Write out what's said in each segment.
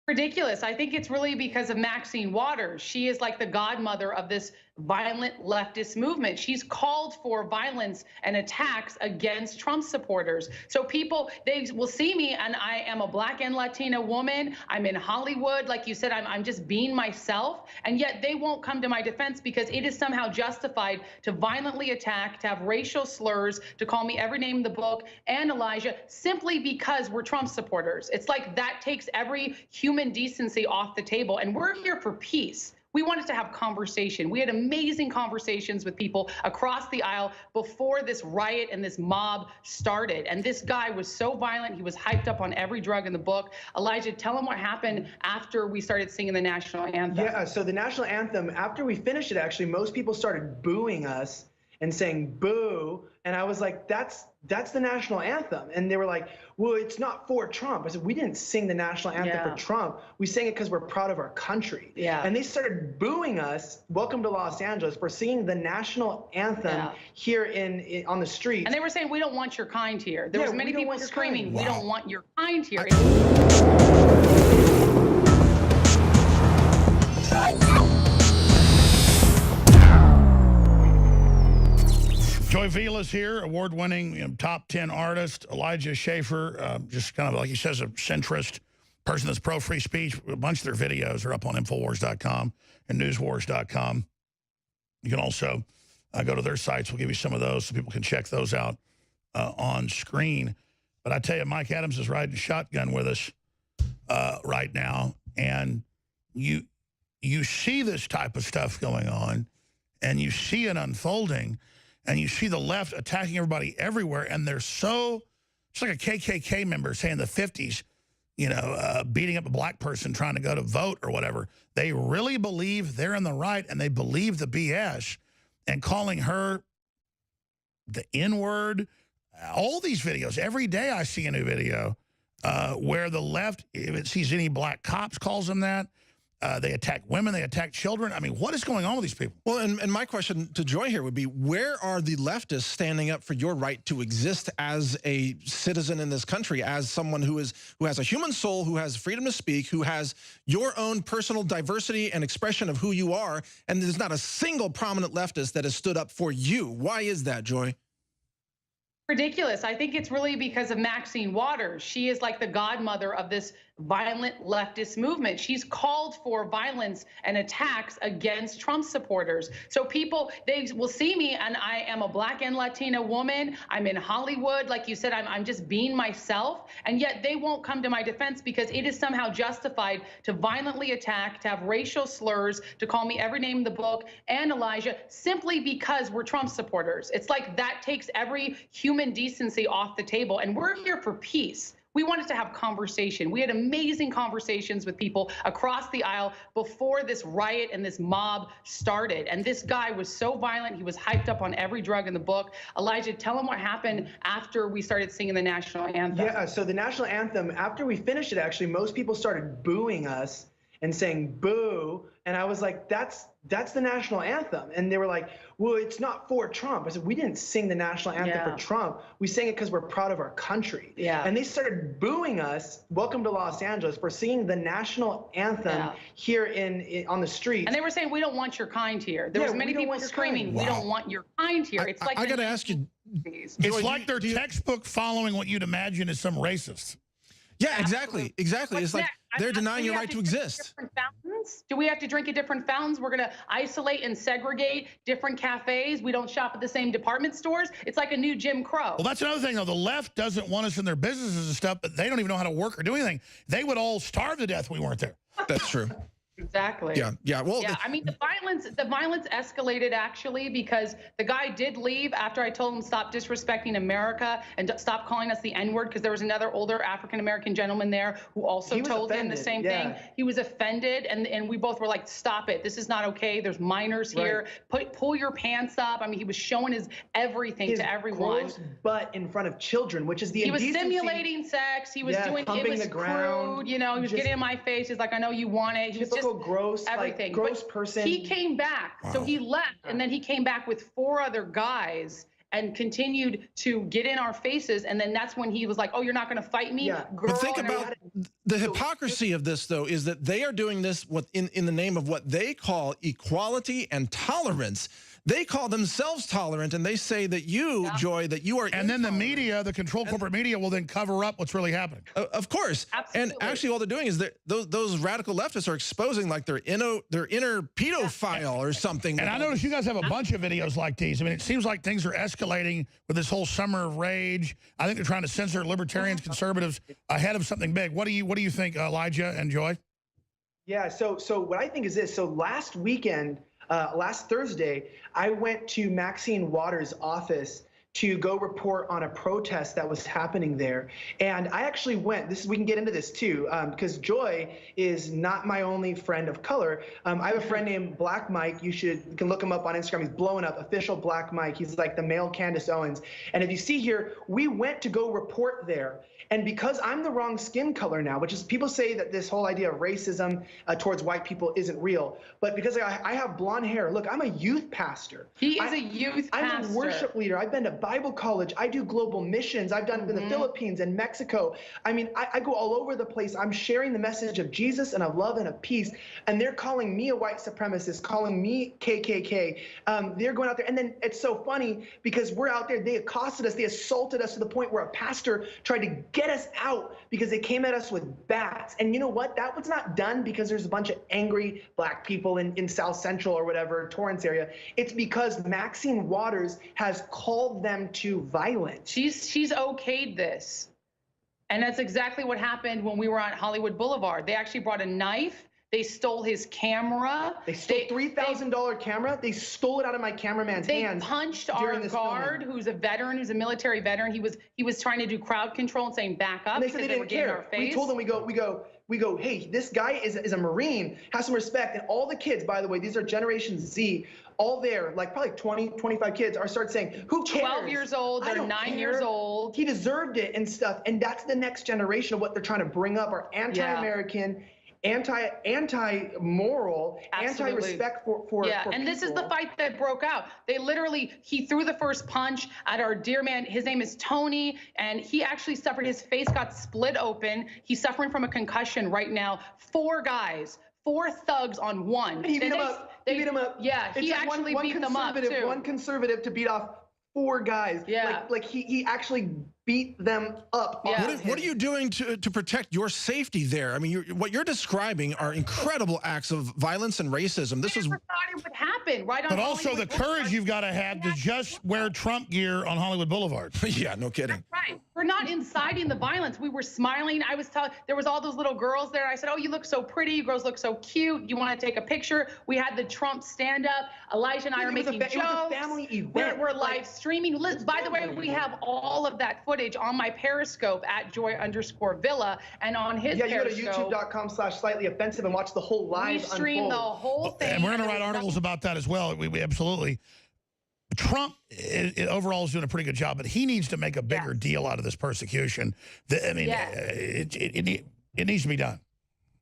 Ridiculous. I think it's really because of Maxine Waters. She is like the godmother of this violent leftist movement. She's called for violence and attacks against Trump supporters. So people, they will see me, and I am a Black and Latina woman. I'm in Hollywood. Like you said, I'm just being myself. And yet they won't come to my defense because it is somehow justified to violently attack, to have racial slurs, to call me every name in the book and Elijah, simply because we're Trump supporters. It's like that takes every human decency off the table. And we're here for peace. We wanted to have conversation. We had amazing conversations with people across the aisle before this riot and this mob started. And this guy was so violent. He was hyped up on every drug in the book. Elijah, tell him what happened after we started singing the national anthem. Yeah, so the national anthem, after we finished it, actually, most people started booing us and saying boo. And I was like, that's the national anthem. And they were like, well, it's not for Trump. I said, we didn't sing the national anthem for Trump. We sang it because we're proud of our country. And they started booing us, welcome to Los Angeles, for singing the national anthem here on the street. And they were saying, we don't want your kind here. There was many people screaming, we don't want your kind here. Joy Villa's here, award-winning top 10 artist. Elijah Schaffer, just kind of like he says, a centrist person that's pro-free speech. A bunch of their videos are up on Infowars.com and Newswars.com. You can also go to their sites. We'll give you some of those so people can check those out on screen. But I tell you, Mike Adams is riding shotgun with us right now. And you see this type of stuff going on, and you see it unfolding. And you see the left attacking everybody everywhere, and they're so, it's like a KKK member saying the 50s, you know, beating up a black person trying to go to vote or whatever. They really believe they're in the right, and they believe the BS, and calling her the N-word. All these videos, every day I see a new video where the left, if it sees any black cops, calls them that. They attack women, they attack children. I mean, what is going on with these people? Well, and my question to Joy here would be, where are the leftists standing up for your right to exist as a citizen in this country, as someone who has a human soul, who has freedom to speak, who has your own personal diversity and expression of who you are, and there's not a single prominent leftist that has stood up for you? Why is that, Joy? Ridiculous. I think it's really because of Maxine Waters. She is like the godmother of this violent leftist movement. She's called for violence and attacks against Trump supporters. So people, they will see me, and I am a Black and Latina woman. I'm in Hollywood. Like you said, I'm just being myself. And yet they won't come to my defense because it is somehow justified to violently attack, to have racial slurs, to call me every name in the book and Elijah, simply because we're Trump supporters. It's like that takes every human decency off the table. And we're here for peace. We wanted to have conversation. We had amazing conversations with people across the aisle before this riot and this mob started. And this guy was so violent. He was hyped up on every drug in the book. Elijah, tell him what happened after we started singing the national anthem. Yeah, so the national anthem, after we finished it, actually, most people started booing us and saying boo. And I was like, that's the national anthem. And they were like, well, it's not for Trump. I said, we didn't sing the national anthem for Trump. We sang it because we're proud of our country. And they started booing us, welcome to Los Angeles, for singing the national anthem here on the street. And they were saying, we don't want your kind here. There was many people screaming, we don't want your kind here. It's like, I got to ask you. It's like their textbook following what you'd imagine is some racist. Yeah, exactly. Exactly. It's like they're denying your right to exist. Do we have to drink at different fountains? We're going to isolate and segregate different cafes. We don't shop at the same department stores. It's like a new Jim Crow. Well, that's another thing, though. The left doesn't want us in their businesses and stuff, but they don't even know how to work or do anything. They would all starve to death if we weren't there. That's true. Exactly. Yeah. Well, I mean, the violence escalated actually because the guy did leave after I told him stop disrespecting America and stop calling us the N-word, because there was another older African-American gentleman there who also told him the same thing. He was offended, and we both were like, stop it. This is not okay. There's minors here. Pull your pants up. I mean, he was showing his everything to everyone. Gross butt in front of children, which is the He was simulating sex. He was doing it was crude. You know, he was getting in my face. He's like, I know you want it. He was just gross, everything. Like, gross person. He came back, so he left, and then he came back with 4 other guys, and continued to get in our faces. And then that's when he was like, oh, you're not going to fight me? Yeah. Girl, But think about the hypocrisy of this, though, is that they are doing this in the name of what they call equality and tolerance. They call themselves tolerant, and they say that you, Joy, that you are And then the media, the controlled corporate media, will then cover up what's really happening. Of course. Absolutely. And actually all they're doing is those radical leftists are exposing like their inner pedophile or something. And I notice you guys have a bunch of videos like these. I mean, it seems like things are escalating with this whole summer of rage. I think they're trying to censor libertarians, conservatives ahead of something big. What do you think, Elijah and Joy? Yeah, so what I think is this. So last weekend, last Thursday, I went to Maxine Waters' office to go report on a protest that was happening there. And I actually went, we can get into this too, because Joy is not my only friend of color. I have a friend named Black Mike. You can look him up on Instagram. He's blowing up, official Black Mike. He's like the male Candace Owens. And if you see here, we went to go report there. And because I'm the wrong skin color now, which is people say that this whole idea of racism towards white people isn't real, but because I have blonde hair, look, I'm a youth pastor. He is a youth pastor. I'm a worship leader. I've been to Bible college. I do global missions. I've done it in the Philippines and Mexico. I mean, I go all over the place. I'm sharing the message of Jesus and of love and of peace. And they're calling me a white supremacist, calling me KKK. They're going out there. And then it's so funny because we're out there. They accosted us. They assaulted us to the point where a pastor tried to get us out because they came at us with bats. And you know what? That was not done because there's a bunch of angry black people in South Central or whatever, Torrance area. It's because Maxine Waters has called them to violence. She's okayed this. And that's exactly what happened when we were on Hollywood Boulevard. They actually brought a knife. They stole his camera. They stole $3,000 camera. They stole it out of my cameraman's hands. They punched our guard, who's a veteran, who's a military veteran. He was trying to do crowd control and saying back up. And they said they didn't care. We told them, we go, hey, this guy is a Marine, has some respect. And all the kids, by the way, these are Generation Z, all there, like probably 20, 25 kids are start saying, who cares? 12 years old, they're 9 years old. He deserved it and stuff. And that's the next generation of what they're trying to bring up are anti-American, anti-moral, anti-respect for and this is the fight that broke out. He threw the first punch at our dear man. His name is Tony, and he actually suffered. His face got split open. He's suffering from a concussion right now. 4 guys, 4 thugs on one. He beat him up. Yeah, he actually beat them up too. One conservative to beat off 4 guys. Yeah. Like he actually beat them up. Yeah. What are you doing to protect your safety there? I mean, what you're describing are incredible acts of violence and racism. This is. I never thought it would happen right on. But also Hollywood the courage you've got to have to just wear Trump gear on Hollywood Boulevard. Yeah, no kidding. That's right. We're not inciting the violence. We were smiling. I was telling, there was all those little girls there. I said, oh, you look so pretty. You girls look so cute. You want to take a picture? We had the Trump stand up. Elijah and I are making jokes. It was a family event. We're live streaming. By the way, we have all of that footage on my Periscope at Joy_Villa and on his Periscope. You go to youtube.com/slightly offensive and watch the whole live We stream unfold. the whole thing. And we're going to write articles about that as well. We absolutely. Trump overall is doing a pretty good job, but he needs to make a bigger deal out of this persecution. I mean, it needs to be done.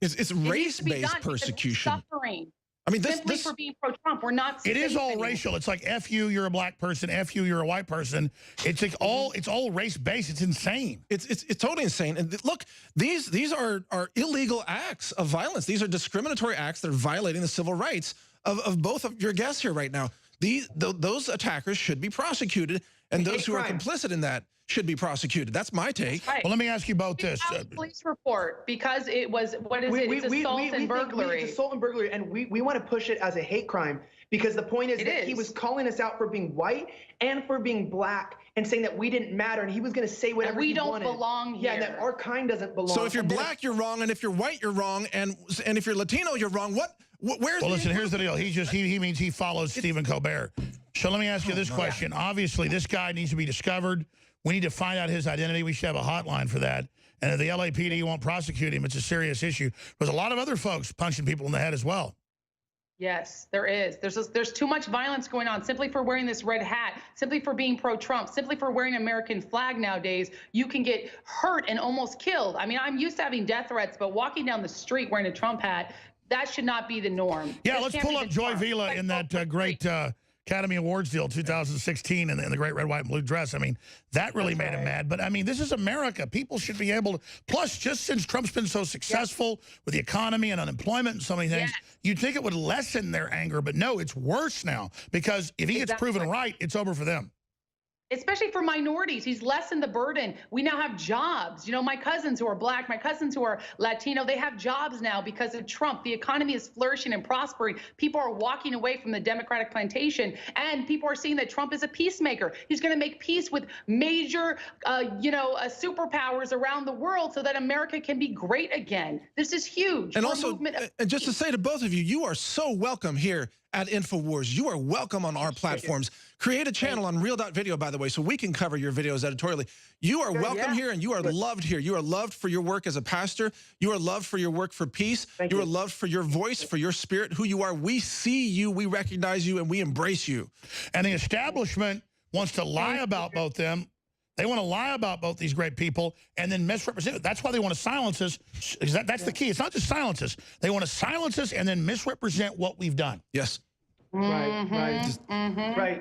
It's race-based persecution. Suffering. I mean, simply for being pro-Trump, we're not. It is all racial. It's like F you, you're a black person. F you, you're a white person. It's like it's all race-based. It's insane. It's totally insane. And look, these are illegal acts of violence. These are discriminatory acts that are violating the civil rights of both of your guests here right now. Those attackers should be prosecuted, and those who are complicit in that should be prosecuted. That's my take. Right. Well, let me ask you both this. Police report, because it was, it's assault and burglary. It's assault and burglary, and we want to push it as a hate crime because the point is that he was calling us out for being white and for being black and saying that we didn't matter, and he was going to say whatever he wanted. We don't belong here. Yeah, that our kind doesn't belong. So if you're black, you're wrong, and if you're white, you're wrong, and if you're Latino, you're wrong. Where's well, listen, here's the deal. He means he follows Stephen Colbert. So let me ask you this question. Obviously, this guy needs to be discovered. We need to find out his identity. We should have a hotline for that. And if the LAPD won't prosecute him, it's a serious issue. There's a lot of other folks punching people in the head as well. Yes, there is. There's too much violence going on simply for wearing this red hat, simply for being pro-Trump, simply for wearing an American flag nowadays. You can get hurt and almost killed. I mean, I'm used to having death threats, but walking down the street wearing a Trump hat, that should not be the norm. Yeah, let's pull up Joy Villa in that great Academy Awards deal 2016 in the great red, white, and blue dress. I mean, that really made him mad. But I mean, this is America. People should be able to, plus just since Trump's been so successful with the economy and unemployment and so many things, you'd think it would lessen their anger, but no, it's worse now because if he gets proven right, it's over for them. Especially for minorities, he's lessened the burden. We now have jobs. You know, my cousins who are black, my cousins who are Latino, they have jobs now because of Trump. The economy is flourishing and prospering. People are walking away from the Democratic plantation, and people are seeing that Trump is a peacemaker. He's going to make peace with major, superpowers around the world so that America can be great again. This is huge. And also, and just to say to both of you, you are so welcome here at InfoWars. You are welcome on our platforms. Create a channel on Real.video, by the way, so we can cover your videos editorially. You are welcome here, and you are loved here. You are loved for your work as a pastor. You are loved for your work for peace. You are loved for your voice, for your spirit, who you are. We see you, we recognize you, and we embrace you. And the establishment wants to lie about both them. They want to lie about both these great people and then misrepresent it. That's why they want to silence us. That's the key. It's not just silence us. They want to silence us and then misrepresent what we've done. Yes. Right.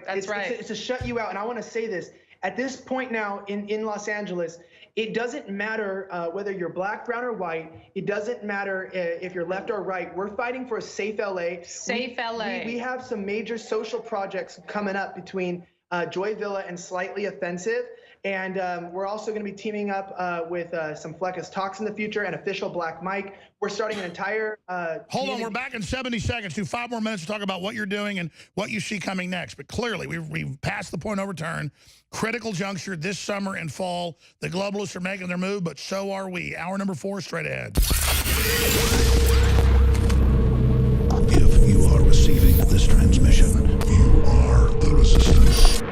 That's right. It's to shut you out. And I want to say this. At this point now in Los Angeles, it doesn't matter whether you're black, brown, or white. It doesn't matter if you're left or right. We're fighting for a safe LA. Safe LA. We have some major social projects coming up between Joy Villa and Slightly Offensive. And we're also going to be teaming up with some Fleckus Talks in the future and Official Black Mike. We're starting an entire Hold on, we're back in 70 seconds. Do 5 more minutes to talk about what you're doing and what you see coming next. But clearly, we've passed the point of return. Critical juncture this summer and fall. The globalists are making their move, but so are we. Hour number 4 straight ahead. If you are receiving this transmission, you are the resistance.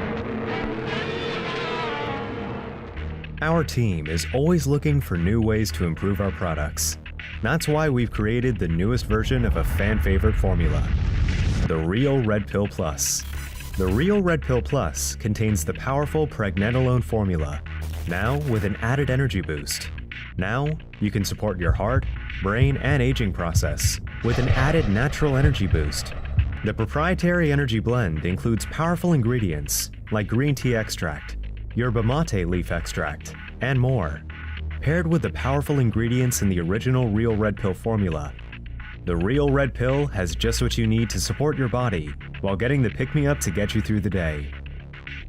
Our team is always looking for new ways to improve our products. That's why we've created the newest version of a fan-favorite formula, the Real Red Pill Plus. The Real Red Pill Plus contains the powerful pregnenolone formula, now with an added energy boost. Now, you can support your heart, brain, and aging process with an added natural energy boost. The proprietary energy blend includes powerful ingredients like green tea extract, yerba mate leaf extract, and more, paired with the powerful ingredients in the original Real Red Pill formula. The Real Red Pill has just what you need to support your body while getting the pick-me-up to get you through the day.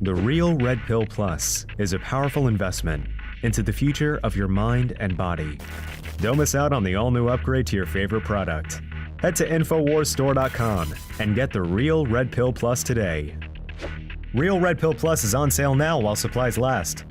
The Real Red Pill Plus is a powerful investment into the future of your mind and body. Don't miss out on the all-new upgrade to your favorite product. Head to InfoWarsStore.com and get the Real Red Pill Plus today. Real Red Pill Plus is on sale now while supplies last.